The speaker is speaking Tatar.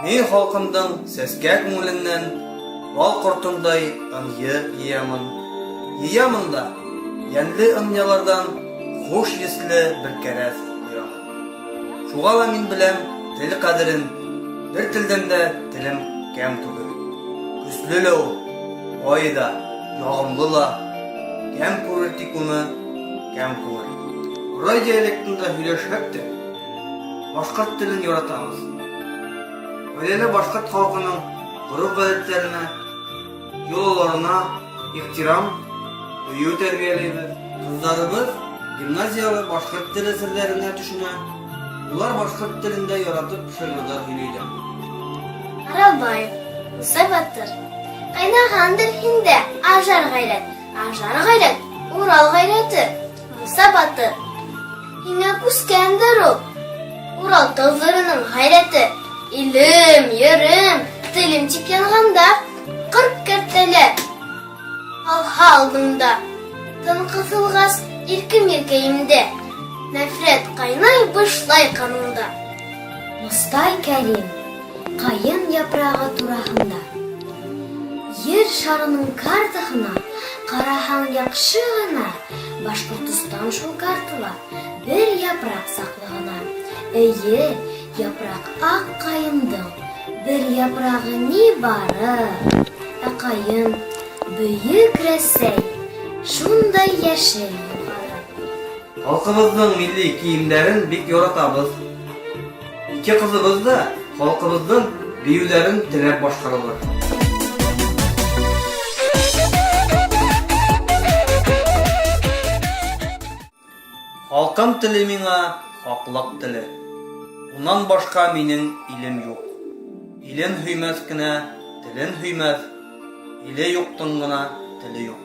Мин халкымдың сәскә күңеленнән бал кортындай ынйы иямын. Иямын да, янлы ынялардан хуш есле бер кәрәс уямын. Шуга ла мин беләм тел кадерен, бер телдән дә телем кәм түгел. Көсле лә ул, бай да, ягымлы ла, кәм күрер тик уны кәм күрер. Урай диалектында һөйләшһәк тә, башкорт телен яратабыз. Әйләнә башкорт халкының гореф-гадәтләренә, йолаларына ихтирам, бөю тәрбияләйбез. Кызларыбыз гимназияга башкорт теле серләренә төшенә. Улар башкорт телендә яратып шигырьләр һөйләйдер. Арабай, Муса Батыр. Кайнагандыр һиндә ажар гайрәт. Ажар гайрәт, Урал гайрәте. Муса Батыр. Һиңа күскәндер ул. Урал тазларының гайрәте. Илем, йөрем, телем тип янганда, 40 кәртәләр. Алха алдыңда, тын кысылгас, иркем-иркәемдә. Нәфрәт кайнай бышлай канымда. Мостай Кәрим, кайын япрагы турахында. Ер шарының картахына караһаң яхшы гына, Башкортстан шул картала бер япрак саклыгына. Әйе, япрак ак кайындың, бер япрагы ни бары. Ә кайын бөек рәсәй, шундай яшел югары. Халкыбызның милли киемнәрен бик яратабыз. Ике кызыбыз да халкыбызның биюләрен теләп башкаралар. Халкым теле миңа хаклык теле. Уннан башка минең илем юк. Илен һөймәс кенә, телен һөймәс. Иле юктың гына теле юк.